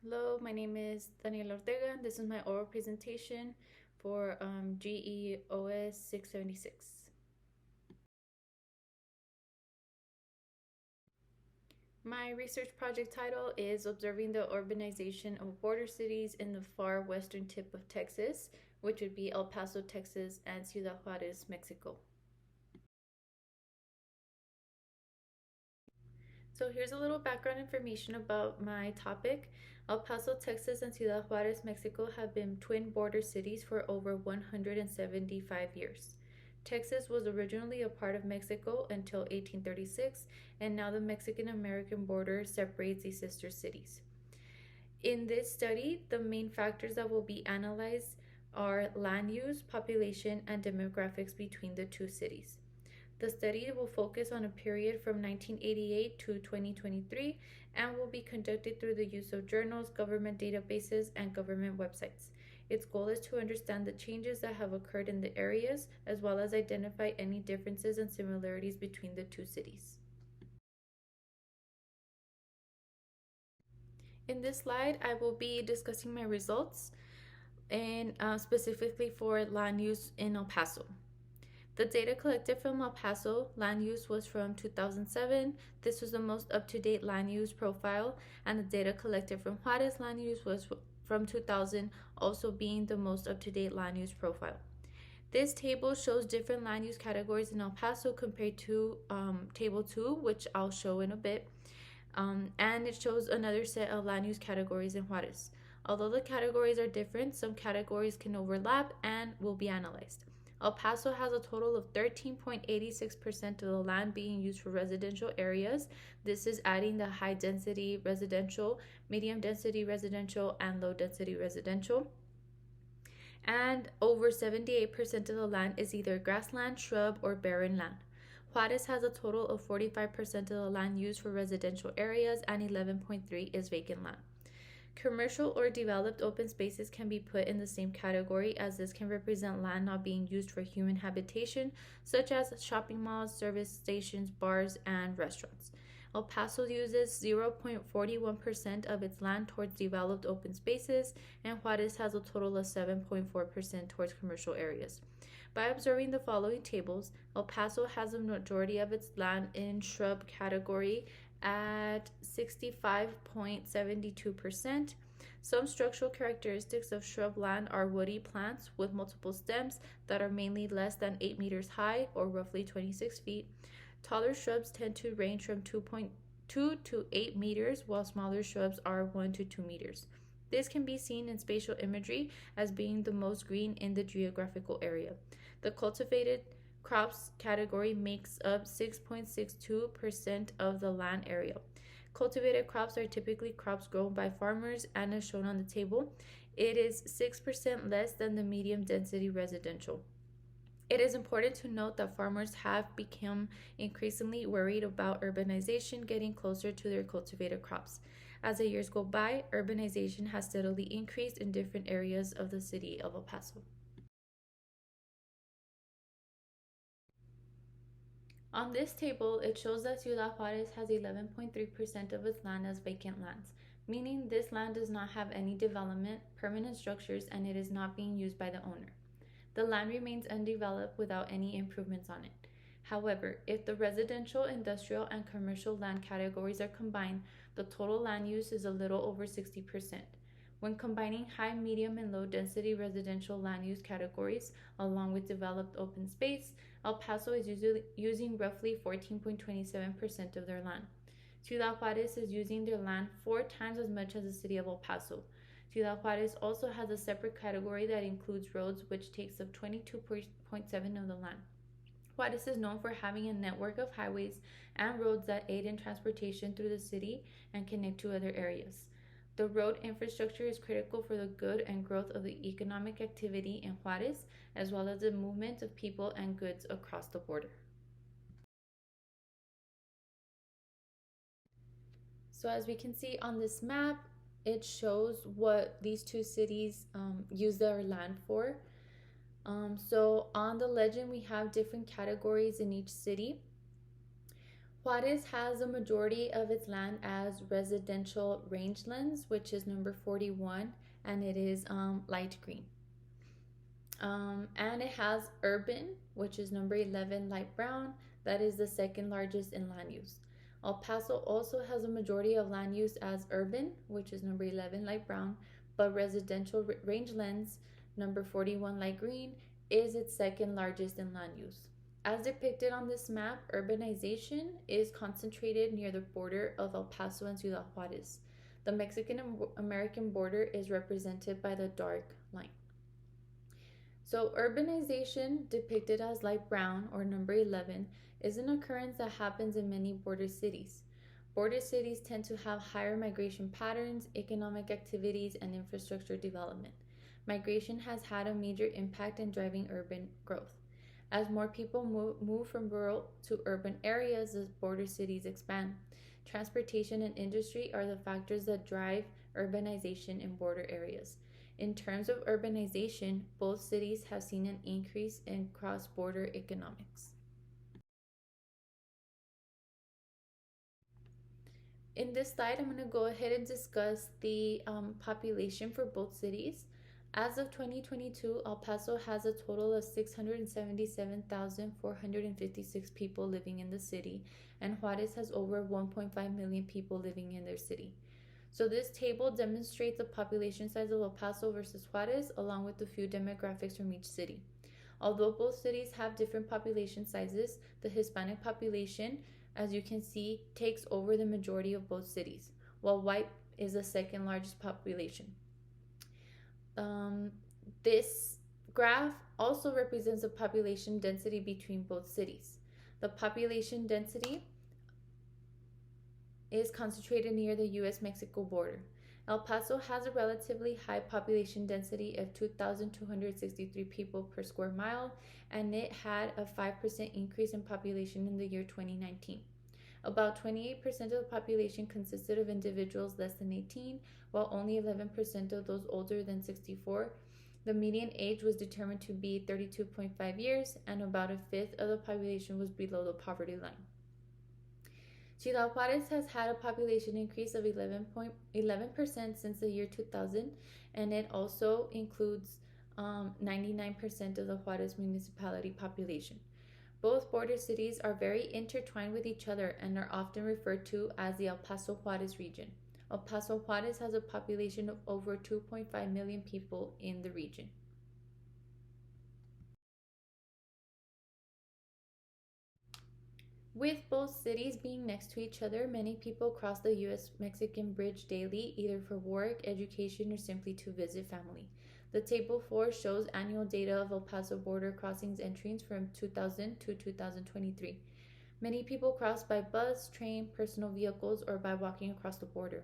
Hello, my name is DOrtega, and this is my oral presentation for GEOS 676. My research project title is Observing the Urbanization of Border Cities in the Far Western Tip of Texas, which would be El Paso, Texas, and Ciudad Juarez, Mexico. So here's a little background information about my topic. El Paso, Texas, and Ciudad Juarez, Mexico have been twin border cities for over 175 years. Texas was originally a part of Mexico until 1836, and now the Mexican American border separates these sister cities. In this study, the main factors that will be analyzed are land use, population, and demographics between the two cities. The study will focus on a period from 1988 to 2023 and will be conducted through the use of journals, government databases, and government websites. Its goal is to understand the changes that have occurred in the areas, as well as identify any differences and similarities between the two cities. In this slide, I will be discussing my results and specifically for land use in El Paso. The data collected from El Paso land use was from 2007. This was the most up-to-date land use profile, and the data collected from Juarez land use was from 2000, also being the most up-to-date land use profile. This table shows different land use categories in El Paso compared to Table 2, which I'll show in a bit. And it shows another set of land use categories in Juarez. Although the categories are different, some categories can overlap and will be analyzed. El Paso has a total of 13.86% of the land being used for residential areas. This is adding the high density residential, medium density residential, and low density residential. And over 78% of the land is either grassland, shrub, or barren land. Juarez has a total of 45% of the land used for residential areas, and 11.3% is vacant land. Commercial or developed open spaces can be put in the same category, as this can represent land not being used for human habitation, such as shopping malls, service stations, bars, and restaurants. El Paso uses 0.41% of its land towards developed open spaces, and Juarez has a total of 7.4% towards commercial areas. By observing the following tables, El Paso has a majority of its land in shrub category at 65.72%. Some structural characteristics of shrub land are woody plants with multiple stems that are mainly less than 8 meters high, or roughly 26 feet. Taller shrubs tend to range from 2.2 to 8 meters, while smaller shrubs are 1 to 2 meters. This can be seen in spatial imagery as being the most green in the geographical area. The cultivated crops category makes up 6.62% of the land area. Cultivated crops are typically crops grown by farmers, and as shown on the table, it is 6% less than the medium density residential. It is important to note that farmers have become increasingly worried about urbanization getting closer to their cultivated crops. As the years go by, urbanization has steadily increased in different areas of the city of El Paso. On this table, it shows that Ciudad Juarez has 11.3% of its land as vacant lands, meaning this land does not have any development, permanent structures, and it is not being used by the owner. The land remains undeveloped without any improvements on it. However, if the residential, industrial, and commercial land categories are combined, the total land use is a little over 60%. When combining high, medium, and low density residential land use categories along with developed open space, El Paso is using roughly 14.27% of their land. Ciudad Juarez is using their land 4 times as much as the city of El Paso. Ciudad Juarez also has a separate category that includes roads, which takes up 22.7% of the land. Juarez is known for having a network of highways and roads that aid in transportation through the city and connect to other areas. The road infrastructure is critical for the good and growth of the economic activity in Juarez, as well as the movement of people and goods across the border. So as we can see on this map, it shows what these two cities use their land for. So on the legend, we have different categories in each city. Juarez has a majority of its land as residential rangelands, which is number 41, and it is light green. And it has urban, which is number 11, light brown. That is the second largest in land use. El Paso also has a majority of land use as urban, which is number 11, light brown, but residential rangelands, number 41, light green, is its second largest in land use. As depicted on this map, urbanization is concentrated near the border of El Paso and Ciudad Juarez. The Mexican American border is represented by the dark line. So, urbanization, depicted as light brown or number 11, is an occurrence that happens in many border cities. Border cities tend to have higher migration patterns, economic activities, and infrastructure development. Migration has had a major impact in driving urban growth. As more people move from rural to urban areas, as border cities expand. Transportation and industry are the factors that drive urbanization in border areas. In terms of urbanization, both cities have seen an increase in cross border economics. In this slide, I'm going to go ahead and discuss the population for both cities. As of 2022, El Paso has a total of 677,456 people living in the city, and Juarez has over 1.5 million people living in their city. So this table demonstrates the population size of El Paso versus Juarez, along with a few demographics from each city. Although both cities have different population sizes, the Hispanic population, as you can see, takes over the majority of both cities, while white is the second largest population. This graph also represents the population density between both cities. The population density is concentrated near the US-Mexico border. El Paso has a relatively high population density of 2,263 people per square mile, and it had a 5% increase in population in the year 2019. About 28% of the population consisted of individuals less than 18, while only 11% of those older than 64. The median age was determined to be 32.5 years, and about a fifth of the population was below the poverty line. Ciudad Juarez has had a population increase of 11% since the year 2000, and it also includes 99% of the Juarez municipality population. Both border cities are very intertwined with each other and are often referred to as the El Paso Juarez region. El Paso Juarez has a population of over 2.5 million people in the region. With both cities being next to each other, many people cross the US-Mexican bridge daily, either for work, education, or simply to visit family. The Table 4 shows annual data of El Paso border crossings entries from 2000 to 2023. Many people cross by bus, train, personal vehicles, or by walking across the border.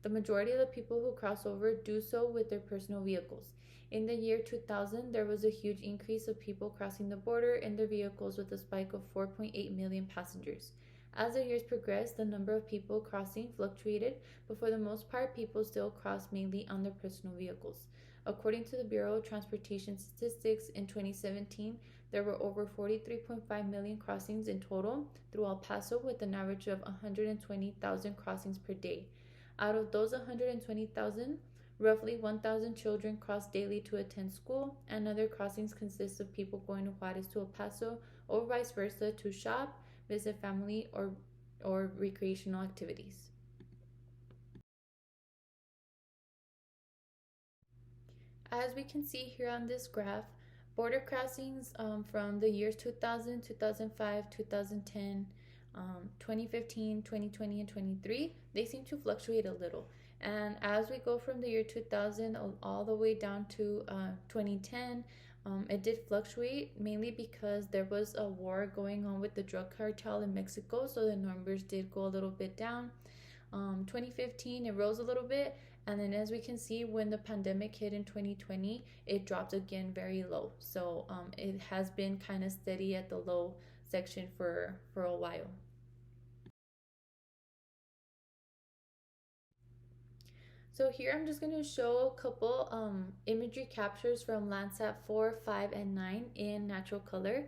The majority of the people who cross over do so with their personal vehicles. In the year 2000, there was a huge increase of people crossing the border in their vehicles with a spike of 4.8 million passengers. As the years progressed, the number of people crossing fluctuated, but for the most part, people still cross mainly on their personal vehicles. According to the Bureau of Transportation Statistics, in 2017, there were over 43.5 million crossings in total through El Paso, with an average of 120,000 crossings per day. Out of those 120,000, roughly 1,000 children cross daily to attend school, and other crossings consist of people going to Juarez to El Paso or vice versa to shop, visit family, or recreational activities. As we can see here on this graph, border crossings from the years 2000, 2005, 2010, 2015, 2020, and 23, they seem to fluctuate a little. And as we go from the year 2000 all the way down to 2010, it did fluctuate mainly because there was a war going on with the drug cartel in Mexico, so the numbers did go a little bit down. 2015, it rose a little bit, and then as we can see, when the pandemic hit in 2020, it dropped again very low. So it has been kind of steady at the low section for a while. So here I'm just going to show a couple imagery captures from Landsat 4, 5, and 9 in natural color.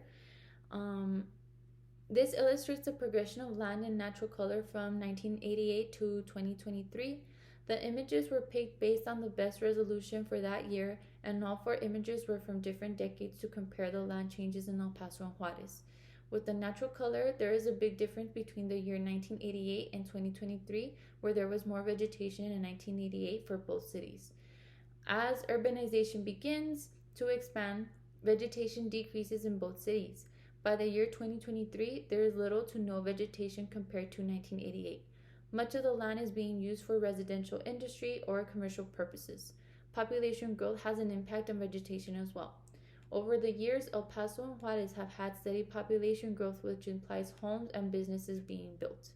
This illustrates the progression of land and natural color from 1988 to 2023. The images were picked based on the best resolution for that year, and all four images were from different decades to compare the land changes in El Paso and Juarez. With the natural color, there is a big difference between the year 1988 and 2023, where there was more vegetation in 1988 for both cities. As urbanization begins to expand, vegetation decreases in both cities. By the year 2023, there is little to no vegetation compared to 1988. Much of the land is being used for residential industry or commercial purposes. Population growth has an impact on vegetation as well. Over the years, El Paso and Juarez have had steady population growth, which implies homes and businesses being built.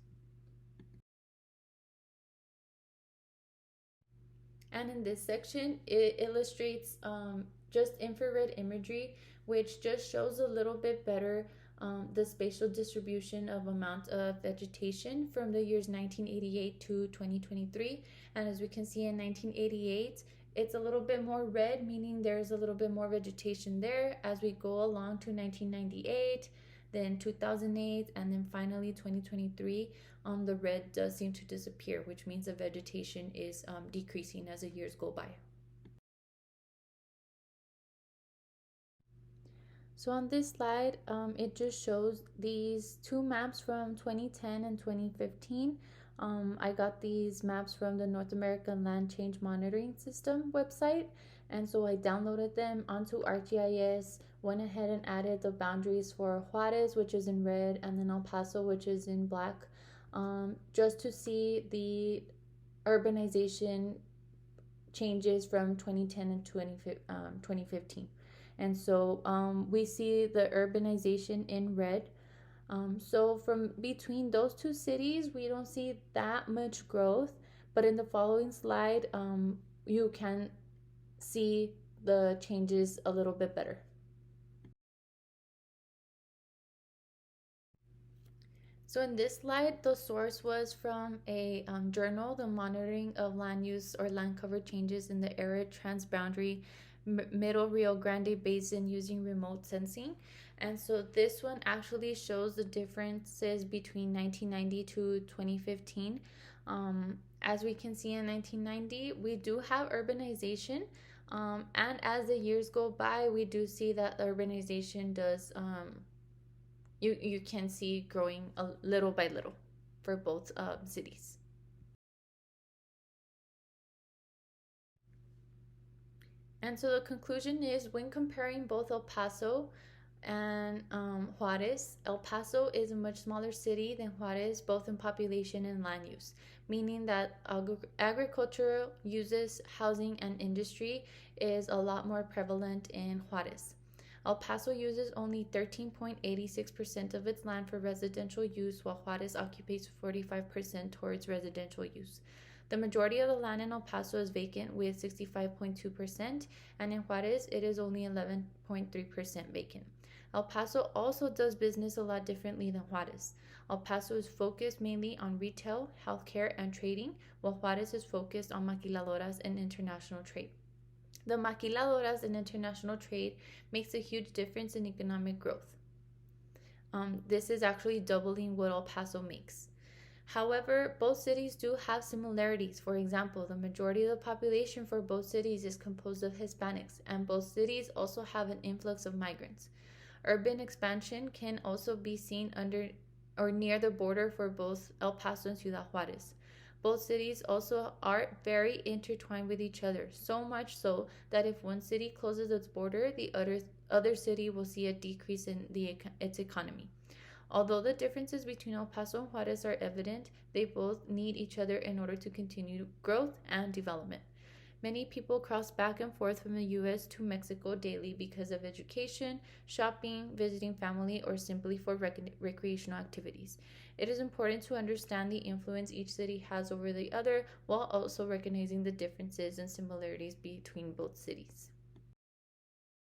And in this section, it illustrates just infrared imagery, which just shows a little bit better the spatial distribution of amount of vegetation from the years 1988 to 2023. And as we can see in 1988, it's a little bit more red, meaning there's a little bit more vegetation there. As we go along to 1998, then 2008, and then finally 2023, the red does seem to disappear, which means the vegetation is decreasing as the years go by. So on this slide, it just shows these two maps from 2010 and 2015. I got these maps from the North American Land Change Monitoring System website, and so I downloaded them onto ArcGIS, went ahead and added the boundaries for Juarez, which is in red, and then El Paso, which is in black, just to see the urbanization changes from 2010 and 2015. And so we see the urbanization in red. So from between those two cities, we don't see that much growth, but in the following slide, you can see the changes a little bit better. So in this slide, the source was from a journal, the monitoring of land use or land cover changes in the arid transboundary Middle Rio Grande Basin using remote sensing. And so this one actually shows the differences between 1990 to 2015. As we can see in 1990, we do have urbanization. And as the years go by, we do see that the urbanization does you can see growing a little by little for both cities. And so the conclusion is when comparing both El Paso and Juarez, El Paso is a much smaller city than Juarez, both in population and land use, meaning that agricultural uses, housing, and industry is a lot more prevalent in Juarez. El Paso uses only 13.86% of its land for residential use, while Juarez occupies 45% towards residential use. The majority of the land in El Paso is vacant with 65.2%, and in Juarez it is only 11.3% vacant. El Paso also does business a lot differently than Juarez. El Paso is focused mainly on retail, healthcare, and trading, while Juarez is focused on maquiladoras and international trade. The maquiladoras and international trade makes a huge difference in economic growth. This is actually doubling what El Paso makes. However, both cities do have similarities. For example, the majority of the population for both cities is composed of Hispanics, and both cities also have an influx of migrants. Urban expansion can also be seen under or near the border for both El Paso and Ciudad Juarez. Both cities also are very intertwined with each other, so much so that if one city closes its border, the other city will see a decrease in its economy. Although the differences between El Paso and Juarez are evident, they both need each other in order to continue growth and development. Many people cross back and forth from the U.S. to Mexico daily because of education, shopping, visiting family, or simply for recreational activities. It is important to understand the influence each city has over the other while also recognizing the differences and similarities between both cities.